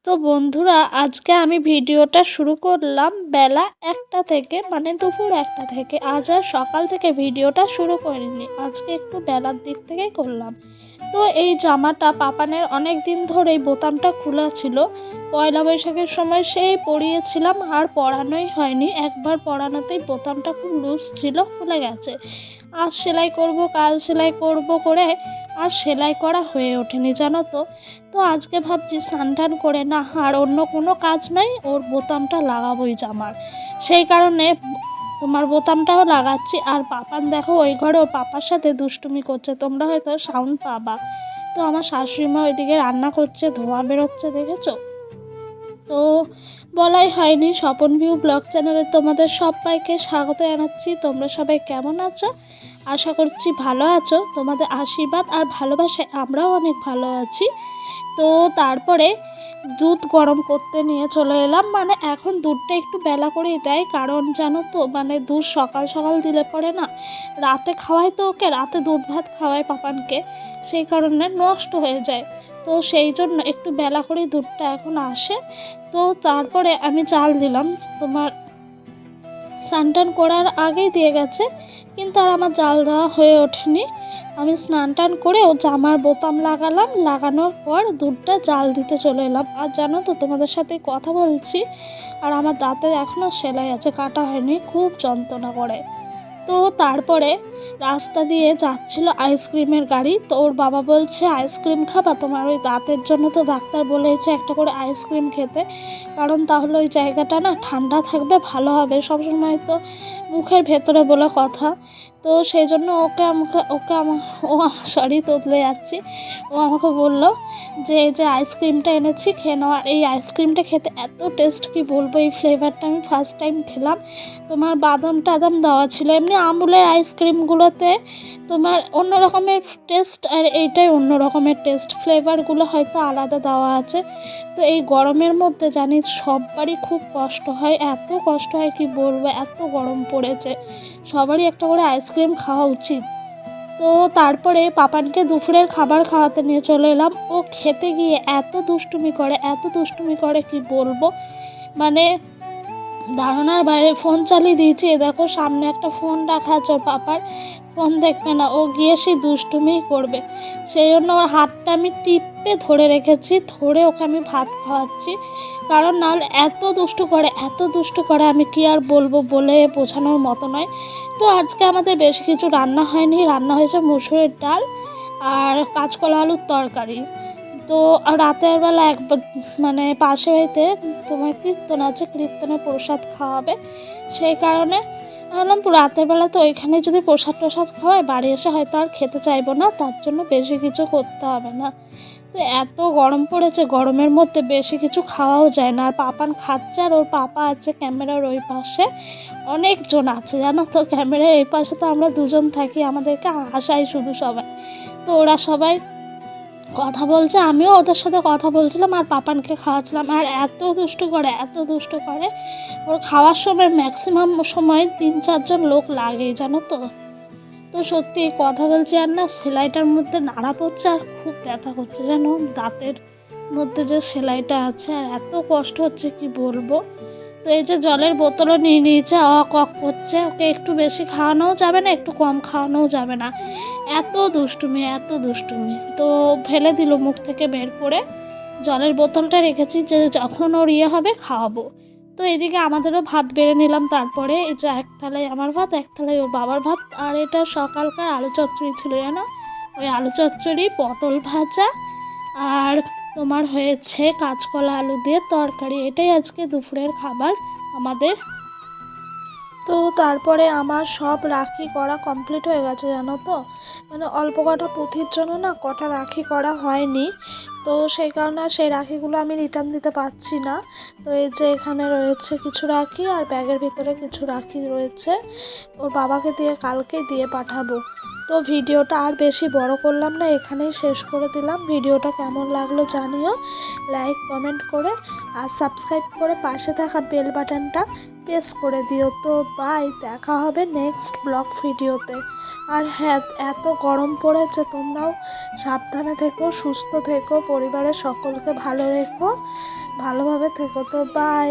তো বন্ধুরা, আজকে আমি ভিডিওটা শুরু করলাম বেলা 1টা থেকে, মানে দুপুর 1টা থেকে। আজ আর সকাল থেকে ভিডিওটা শুরু করিনি, আজকে একটু বেলার দিক থেকেই করলাম। তো এই জামাটা পাপানের অনেক দিন ধরেই বোতামটা খোলা ছিল। পয়লা বৈশাখের সময় সেই পরিয়েছিলাম, আর পরানোই হয়নি। একবার পরানোতেই বোতামটা খুব লুজ ছিল, খুলে গেছে। আজ সেলাই করব, কাল সেলাই করব করে আর সেলাই করা হয়ে ওঠেনি, জানো তো। তো আজকে ভাবছি স্নান টান করে না আর অন্য কোনো কাজ নাই, ওর বোতামটা লাগাবোই জামার। সেই কারণে তোমার বোতামটাও লাগাচ্ছি। আর পাপান দেখো ওই ঘরে ওর পাপার সাথে দুষ্টুমি করছে, তোমরা হয়তো সাউন্ড পাবা। তো আমার শাশুড়িমা ওইদিকে রান্না করছে, ধোঁয়া বেরোচ্ছে, দেখেছো তো। বলাই হয়নি, স্বপন ভিউ ব্লগ চ্যানেলে তোমাদের সবাইকে স্বাগত জানাচ্ছি। তোমরা সবাই কেমন আছো? আশা করছি ভালো আছো। তোমাদের আশীর্বাদ আর ভালোবাসায় আমরাও অনেক ভালো আছি। তো তারপরে দুধ গরম করতে নিয়ে চলে এলাম। মানে এখন দুধটা একটু বেলা করেই দেয়, কারণ জানো তো, মানে দুধ সকাল সকাল দিলে পরে না, রাতে খাওয়াই তো ওকে, রাতে দুধ ভাত খাওয়াই পাপানকে, সেই কারণে নষ্ট হয়ে যায়। তো সেই জন্য একটু বেলা করেই দুধটা এখন আসে। তো তারপরে আমি চাল দিলাম, তোমার স্নান টান করার আগেই দিয়ে গেছে, কিন্তু আর আমার জাল দেওয়া হয়ে ওঠেনি। আমি স্নান টান করে ও জামার বোতাম লাগালাম, লাগানোর পর দুধটা জাল দিতে চলে এলাম। আর জানো তো, তোমাদের সাথে কথা বলছি আর আমার দাঁতে এখনও সেলাই আছে, কাটা হয়নি, খুব যন্ত্রণা করে। তো তারপরে রাস্তা দিয়ে যাচ্ছিল আইসক্রিমের গাড়ি। তো ওর বাবা বলছে, আইসক্রিম খাবা? তোমার ওই দাঁতের জন্য তো ডাক্তার বলেছে একটা করে আইসক্রিম খেতে, কারণ তাহলে ওই জায়গাটা না ঠান্ডা থাকবে, ভালো হবে। সবসময় তো মুখের ভেতরে বলে কথা। তো সেই জন্য তোতলে যাচ্ছি। ও আমাকে বললো যে এই যে আইসক্রিমটা এনেছি, খেয়ে নাও। আর এই আইসক্রিমটা খেতে এত টেস্ট, কি বলবো, এই ফ্লেভারটা আমি ফার্স্ট টাইম খেলাম। তোমার বাদাম টাদাম দেওয়া ছিল, এমনি আমুলের আইসক্রিমগুলোতে তোমার অন্য রকমের টেস্ট, আর এইটাই অন্য রকমের টেস্ট, ফ্লেভারগুলো হয়তো আলাদা দেওয়া আছে। তো এই গরমের মধ্যে জানি সবারই খুব কষ্ট হয়, এত কষ্ট হয় কি বলবো, এত গরম পড়েছে। সবারই একটা করে আইসক্রিম খাওয়া উচিত। তো তারপরে পাপানকে দুপুরের খাবার খাওয়াতে নিয়ে চলে এলাম। ও খেতে গিয়ে এত দুষ্টুমি করে, এত দুষ্টুমি করে কি বলবো, মানে ধারণার বাইরে। ফোন চালিয়ে দিয়েছি, দেখো সামনে একটা ফোন রাখা আছে ওর পাপার, ফোন দেখবে না, ও গিয়ে সেই দুষ্টুমিই করবে। সেই জন্য ওর হাতটা আমি টিপে ধরে রেখেছি, ধরে ওকে আমি ভাত খাওয়াচ্ছি, কারণ নাহলে এত দুষ্টু করে, এত দুষ্টু করে, আমি কি আর বলবো, বলে বোঝানোর মতো নয়। তো আজকে আমাদের বেশি কিছু রান্না হয়নি, রান্না হয়েছে মুসুরের ডাল আর কাঁচকলা আলুর তরকারি। তো রাতের বেলা মানে পাশে বাড়িতে তোমার কীর্তন আছে, কীর্তনে প্রসাদ খাওয়াবে, সেই কারণে ভাবলাম রাতের বেলা তো ওইখানে যদি প্রসাদ টোসাদ খাওয়ায়, বাড়ি এসে হয়তো আর খেতে চাইবো না, তার জন্য বেশি কিছু করতে হবে না। তো এত গরম পড়েছে, গরমের মধ্যে বেশি কিছু খাওয়াও যায় না। আর পাপান খাচ্ছে, আর ওর পাপা আছে ক্যামেরার ওই পাশে, অনেকজন আছে জানো তো। ক্যামেরার এই পাশে তো আমরা দুজন থাকি, আমাদেরকে হাসাই শুধু সবাই। তো ওরা সবাই কথা বলছে, আমিও ওদের সাথে কথা বলছিলাম আর পাপানকে খাওয়াচ্ছিলাম। আর এত দুষ্টু করে, এত দুষ্টু করে, ওর খাওয়ার সময় ম্যাক্সিমাম সময় 3-4 জন লোক লাগেই, জানো তো। তো সত্যি কথা বলছি আর না, সেলাইটার মধ্যে নাড়া পড়ছে আর খুব ব্যথা করছে, জানো, দাঁতের মধ্যে যে সেলাইটা আছে, আর এত কষ্ট হচ্ছে কি বলবো। তো এই যে জলের বোতলও নিয়ে নিয়েছে, অক করছে। ওকে একটু বেশি খাওয়ানোও যাবে না, একটু কম খাওয়ানোও যাবে না, এত দুষ্টুমি, এত দুষ্টুমি। তো ফেলে দিল মুখ থেকে বের করে। জলের বোতলটা রেখেছি যে যখন ওর হবে খাওয়াবো। তো এদিকে আমাদেরও ভাত বেড়ে নিলাম। তারপরে এই যে এক থালায় আমার ভাত, এক থালায় ওর বাবার ভাত। আর এটা সকালকার আলু চচ্চড়ি ছিল, জানো, ওই আলু চচ্চড়ি, পটল ভাজা, আর তোমার হয়েছে কাঁচকলা আলু দিয়ে তরকারি। এটাই আজকে দুপুরের খাবার আমাদের। তো তারপরে আমার সব রাখি করা কমপ্লিট হয়ে গেছে, জানো তো। মানে অল্প কটা পুঁথির জন্য না কটা রাখি করা হয়নি, তো সেই কারণে সেই রাখিগুলো আমি রিটার্ন দিতে পারছি না। তো এই যে এখানে রয়েছে কিছু রাখি, আর ব্যাগের ভিতরে কিছু রাখি রয়েছে, ওর বাবাকে দিয়ে কালকেই দিয়ে পাঠাবো। তো ভিডিওটা আর বেশি বড় করলাম না, এখানেই শেষ করে দিলাম। ভিডিওটা কেমন লাগলো জানিও, লাইক কমেন্ট করে আর সাবস্ক্রাইব করে পাশে থাকা বেল বাটনটা প্রেস করে দিও। তো বাই, দেখা হবে নেক্সট ব্লগ ভিডিওতে। আর হ্যাঁ, এত গরম পড়েছে, তোমরাও সাবধানে থেকো, সুস্থ থেকো, পরিবারের সকলকে ভালো রেখো। ভালোভাবে থেকো, তো বাই।